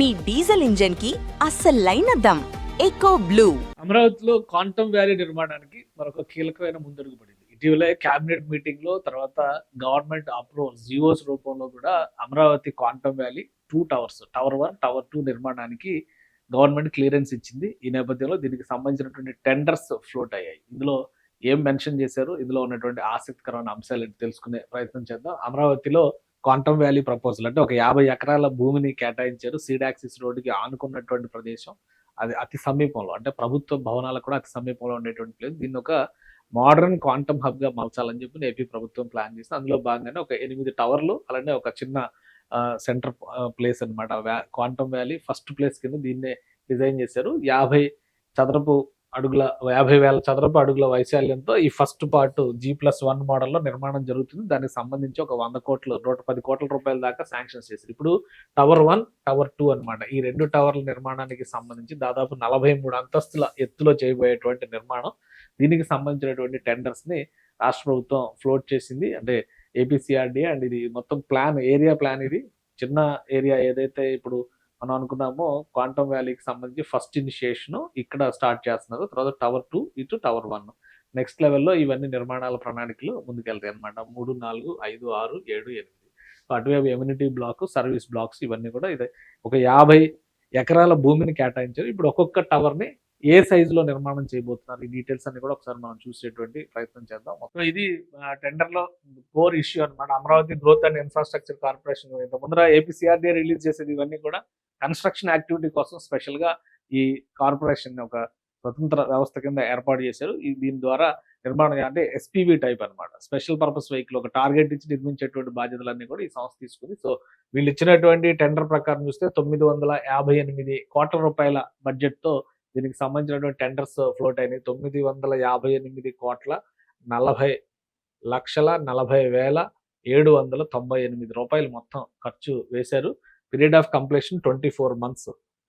మీ diesel engine కి అస్సలైన dum echo blue. అమరావతిలో quantum valley నిర్మాణానికి మరొక కీలకమైన ముందడుగు పడింది. ఇటీవలే కేబినెట్ మీటింగ్ లో తర్వాత గవర్నమెంట్ అప్రూవల్ జియోస్ రూపంలో కూడా Amaravati quantum valley 2 towers, tower 1, tower 2 నిర్మాణానికి గవర్నమెంట్ క్లియరెన్స్ ఇచ్చింది. ఈ నేపథ్యంలో దీనికి సంబంధించినటువంటి టెండర్స్ ఫ్లోట్ అయ్యాయి. ఇందులో ఏం మెన్షన్ చేశారు, ఇందులో ఉన్నటువంటి ఆసక్తికరమైన అంశాలు తెలుసుకునే ప్రయత్నం చేద్దాం. అమరావతిలో క్వాంటమ్ వ్యాలీ ప్రపోజల్ అంటే ఒక 50 ఎకరాల భూమిని కేటాయించారు. సీడాక్సిస్ రోడ్డుకి ఆనుకున్నటువంటి ప్రదేశం. అది అతి సమీపంలో, అంటే ప్రభుత్వ భవనాలకు కూడా అతి సమీపంలో ఉండేటువంటి ప్లేస్. దీన్ని ఒక మోడర్న్ క్వాంటమ్ హబ్ గా మలచాలని చెప్పి ఏపీ ప్రభుత్వం ప్లాన్ చేసింది. అందులో భాగంగానే ఒక 8 టవర్లు, అలానే ఒక చిన్న సెంటర్ ప్లేస్ అనమాట. క్వాంటమ్ వ్యాలీ ఫస్ట్ ప్లేస్ కింద దీన్నే డిజైన్ చేశారు. 50,000 చదరపు అడుగుల వైశాల్యంతో ఈ ఫస్ట్ పార్ట్ G+1 మోడల్లో నిర్మాణం జరుగుతుంది. దానికి సంబంధించి ఒక 110 కోట్ల రూపాయల దాకా శాంక్షన్స్ చేశారు. ఇప్పుడు టవర్ 1, టవర్ 2 అనమాట. ఈ 2 టవర్ల నిర్మాణానికి సంబంధించి దాదాపు 43 అంతస్తుల ఎత్తులో చేయబోయేటువంటి నిర్మాణం. దీనికి సంబంధించినటువంటి టెండర్స్ ని రాష్ట్ర ప్రభుత్వం ఫ్లోట్ చేసింది. అంటే ఏపీసీఆర్డీఏ. అండ్ ఇది మొత్తం ఏరియా ప్లాన్. ఇది చిన్న ఏరియా ఏదైతే ఇప్పుడు మనం అనుకున్నామో క్వాంటమ్ వ్యాలీకి సంబంధించి ఫస్ట్ ఇనిషియేషన్ ఇక్కడ స్టార్ట్ చేస్తున్నారు. తర్వాత టవర్ 2 ఇటు టవర్ 1. నెక్స్ట్ లెవెల్లో ఇవన్నీ నిర్మాణాల ప్రణాళికలు ముందుకెళ్తాయి అనమాట. 3, 4, 5, 6, 7, 8. అటువైపు ఎమ్యూనిటీ బ్లాక్, సర్వీస్ బ్లాక్స్ ఇవన్నీ కూడా ఇదే. ఒక 50 ఎకరాల భూమిని కేటాయించారు. ఇప్పుడు ఒక్కొక్క టవర్ ని ఏ సైజులో నిర్మాణం చేయబోతున్నారు, ఈ డీటెయిల్స్ అన్ని కూడా ఒకసారి మనం చూసేటువంటి ప్రయత్నం చేద్దాం. మొత్తం ఇది టెండర్ లో కోర్ ఇష్యూ అనమాట. Amaravati growth and infrastructure corporation ఇంత ముందర ఏపీసీఆర్డీఏ రిలీజ్ చేసేది ఇవన్నీ కూడా కన్స్ట్రక్షన్ యాక్టివిటీ కోసం స్పెషల్ గా ఈ కార్పొరేషన్ ఒక స్వతంత్ర వ్యవస్థ కింద ఏర్పాటు చేశారు. దీని ద్వారా నిర్మాణం అంటే ఎస్పీవీ టైప్ అనమాట. స్పెషల్ పర్పస్ వెహికల్ ఒక టార్గెట్ ఇచ్చి నిర్మించేటువంటి బాధ్యతలన్నీ కూడా ఈ సంస్థ తీసుకుంది. సో వీళ్ళు ఇచ్చినటువంటి టెండర్ ప్రకారం చూస్తే 958 కోట్ల రూపాయల బడ్జెట్ తో దీనికి సంబంధించినటువంటి టెండర్స్ ఫ్లోట్ అయినాయి. 958 కోట్ల 40,40,798 రూపాయలు మొత్తం ఖర్చు వేశారు. పీరియడ్ ఆఫ్ కంప్లీషన్ 24 months,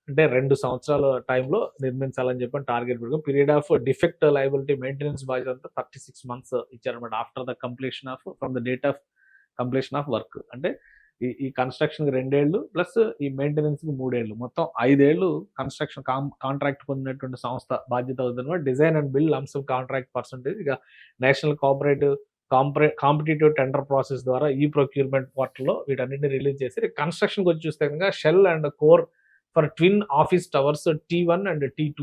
అంటే 2 సంవత్సరాల టైంలో నిర్మించాలని చెప్పి టార్గెట్ పెట్టుకుని period of defect liability maintenance బాధ్యత అంతా 36 months ఇచ్చారనమాట. After the completion of from the date of completion of work. అంటే ఈ కన్స్ట్రక్షన్ కి 2 ఏళ్ళు ప్లస్ ఈ మెయింటెనెన్స్ కి 3 ఏళ్ళు, మొత్తం 5 ఏళ్ళు కన్స్ట్రక్షన్ కాంట్రాక్ట్ పొందినటువంటి సంస్థ బాధ్యత అవుతుంది. Design and build lump sum contract percentage ఇక నేషనల్ కాంపిటేటివ్ టెండర్ ప్రాసెస్ ద్వారా ఈ ప్రొక్యూర్మెంట్ పోర్టల్లో వీటన్నిటిని రిలీజ్ చేసి కన్స్ట్రక్షన్ వచ్చి చూస్తే కనుక shell and core for twin office towers T1 and T2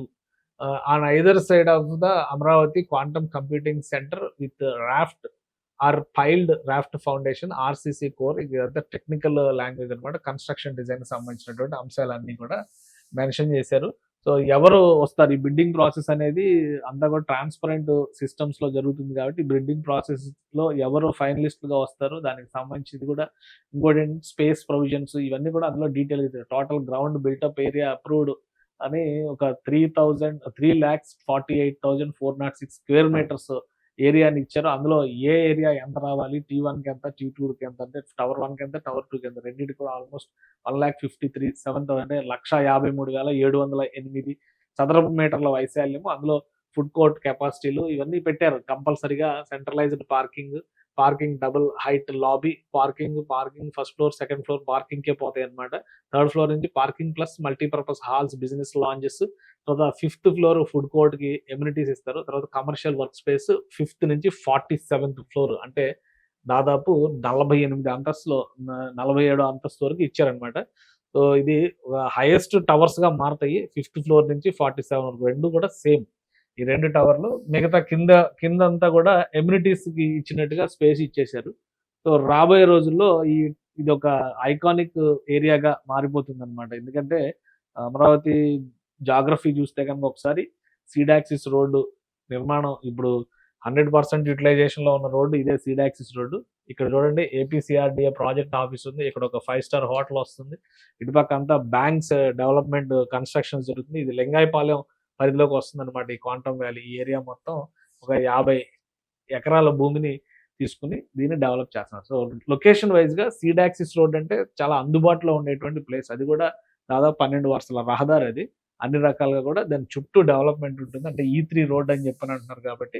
on either side of the Amaravati quantum computing centre with piled raft foundation RCC core. ఇది technical language అనమాట. కన్స్ట్రక్షన్ డిజైన్ సంబంధించినటువంటి అంశాలన్నీ కూడా మెన్షన్ చేశారు. సో ఎవరు వస్తారు, ఈ బిడ్డింగ్ ప్రాసెస్ అనేది అంతా కూడా ట్రాన్స్పరెంట్ సిస్టమ్స్ లో జరుగుతుంది కాబట్టి బిడ్డింగ్ ప్రాసెస్ లో ఎవరు ఫైనలిస్టులుగా వస్తారు, దానికి సంబంధించి కూడా ఇంకోటి స్పేస్ ప్రొవిజన్స్ ఇవన్నీ కూడా అందులో detail total ground built-up area approved అని ఒక 3,48,406 స్క్వేర్ మీటర్స్ ఏరియాని ఇచ్చారు. అందులో ఏ ఏరియా ఎంత రావాలి, T1 కి ఎంత, T2 కి ఎంత, అంటే టవర్ 1 కి ఎంత, టవర్ 2 కి ఎంత, రెండింటి కూడా ఆల్మోస్ట్ 1,53,700 అంటే 1,53,708 చదరపు మీటర్ల వైశాల్యము. అందులో ఫుడ్ కోర్ట్ కెపాసిటీలు ఇవన్నీ పెట్టారు. కంపల్సరీగా centralised parking double height lobby parking first floor, second floor parking కే పోతాయి అనమాట. థర్డ్ ఫ్లోర్ నుంచి parking plus multipurpose halls, business lounges. తర్వాత 5th ఫ్లోర్ ఫుడ్ కోర్ట్ కి ఎమ్యూనిటీస్ ఇస్తారు. తర్వాత కమర్షియల్ వర్క్ స్పేస్ 5th నుంచి 47th ఫ్లోర్, అంటే దాదాపు 47 అంతస్తు వరకు ఇచ్చారనమాట. సో ఇది హైయెస్ట్ టవర్స్ గా మారుతాయి. 5th ఫ్లోర్ నుంచి 47 వరకు రెండు కూడా సేమ్. ఈ 2 టవర్లు మిగతా కింద అంతా కూడా ఎమ్యూనిటీస్ కి ఇచ్చినట్టుగా స్పేస్ ఇచ్చేశారు. సో రాబోయే రోజుల్లో ఇది ఒక ఐకానిక్ ఏరియాగా మారిపోతుంది అనమాట. ఎందుకంటే అమరావతి జాగ్రఫీ చూస్తే కనుక ఒకసారి సీడాక్సిస్ రోడ్డు నిర్మాణం ఇప్పుడు 100% యూటిలైజేషన్ లో ఉన్న రోడ్డు ఇదే సీడాక్సిస్ రోడ్డు. ఇక్కడ చూడండి ఏపీసీఆర్డీఏ ప్రాజెక్ట్ ఆఫీస్ ఉంది. ఇక్కడ ఒక 5-star హోటల్ వస్తుంది. ఇటుపక్క అంతా బ్యాంక్స్ డెవలప్మెంట్ కన్స్ట్రక్షన్ జరుగుతుంది. ఇది లింగాయపాలెం పరిధిలోకి వస్తుంది అనమాట. ఈ క్వాంటమ్ వ్యాలీ ఈ ఏరియా మొత్తం ఒక 50 ఎకరాల భూమిని తీసుకుని దీన్ని డెవలప్ చేస్తున్నారు. సో లొకేషన్ వైజ్ గా సీడాక్సిస్ రోడ్ అంటే చాలా అందుబాటులో ఉండేటువంటి ప్లేస్. అది కూడా దాదాపు 12 వరుసల రహదారి. అది అన్ని రకాలుగా కూడా దాని చుట్టూ డెవలప్మెంట్ ఉంటుంది. అంటే E3 రోడ్ అని చెప్పని అంటున్నారు కాబట్టి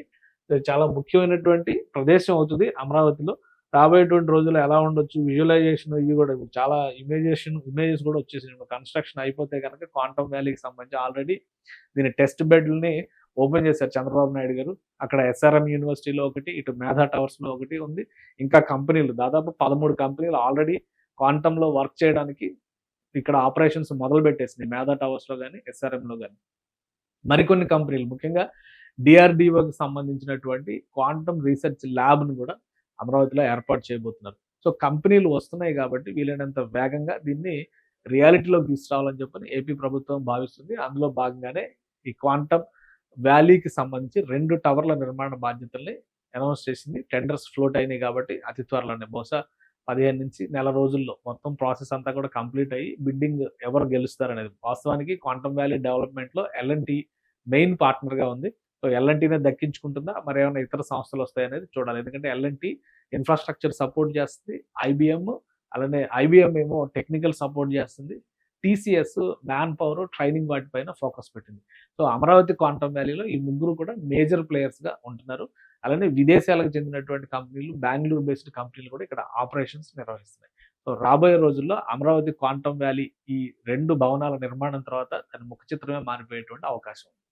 చాలా ముఖ్యమైనటువంటి ప్రదేశం అవుతుంది అమరావతిలో. రాబోయేటువంటి రోజుల్లో ఎలా ఉండొచ్చు, విజువలైజేషన్ ఇవి కూడా చాలా ఇమేజెస్ కూడా వచ్చేసినాయి. కన్స్ట్రక్షన్ అయిపోతే కనుక క్వాంటమ్ వ్యాలీకి సంబంధించి ఆల్రెడీ దీని టెస్ట్ బెడ్లని ఓపెన్ చేశారు చంద్రబాబు నాయుడు గారు. అక్కడ ఎస్ఆర్ఎం యూనివర్సిటీలో ఒకటి, ఇటు మేధా టవర్స్లో ఒకటి ఉంది. ఇంకా కంపెనీలు దాదాపు 13 కంపెనీలు ఆల్రెడీ క్వాంటంలో వర్క్ చేయడానికి ఇక్కడ ఆపరేషన్స్ మొదలు పెట్టేసినాయి. మేధా టవర్స్లో కానీ, ఎస్ఆర్ఎంలో కానీ. మరికొన్ని కంపెనీలు ముఖ్యంగా డిఆర్డిఓకి సంబంధించినటువంటి క్వాంటమ్ రీసెర్చ్ ల్యాబ్ను కూడా అమరావతిలో ఏర్పాటు చేయబోతున్నారు. సో కంపెనీలు వస్తున్నాయి కాబట్టి వీలైనంత వేగంగా దీన్ని రియాలిటీలోకి తీసుకురావాలని చెప్పని ఏపీ ప్రభుత్వం భావిస్తుంది. అందులో భాగంగానే ఈ క్వాంటమ్ వ్యాలీకి సంబంధించి 2 టవర్ల నిర్మాణ బాధ్యతల్ని అనౌన్స్ చేసింది. టెండర్స్ ఫ్లోట్ అయినాయి కాబట్టి అతి త్వరలోనే బహుశా 15 నుంచి నెల రోజుల్లో మొత్తం ప్రాసెస్ అంతా కూడా కంప్లీట్ అయ్యి బిడ్డింగ్ ఎవరు గెలుస్తారనేది. వాస్తవానికి క్వాంటమ్ వ్యాలీ డెవలప్మెంట్లో ఎల్ఎన్టీ మెయిన్ పార్ట్నర్గా ఉంది. సో ఎల్ఎన్టీనే దక్కించుకుంటుందా, మరేమైనా ఇతర సంస్థలు వస్తాయనేది చూడాలి. ఎందుకంటే ఎల్ఎన్టీ ఇన్ఫ్రాస్ట్రక్చర్ సపోర్ట్ చేస్తుంది, ఐబిఎం ఏమో టెక్నికల్ సపోర్ట్ చేస్తుంది, టీసీఎస్ మ్యాన్ పవర్ ట్రైనింగ్ వాటిపైన ఫోకస్ పెట్టింది. సో అమరావతి క్వాంటమ్ వ్యాలీలో ఈ ముగ్గురు కూడా మేజర్ ప్లేయర్స్గా ఉంటున్నారు. అలానే విదేశాలకు చెందినటువంటి కంపెనీలు, బెంగళూరు బేస్డ్ కంపెనీలు కూడా ఇక్కడ ఆపరేషన్స్ నిర్వహిస్తున్నాయి. సో రాబోయే రోజుల్లో అమరావతి క్వాంటమ్ వ్యాలీ ఈ 2 భవనాల నిర్మాణం తర్వాత దాని ముఖ చిత్రమే మారిపోయేటువంటి అవకాశం ఉంది.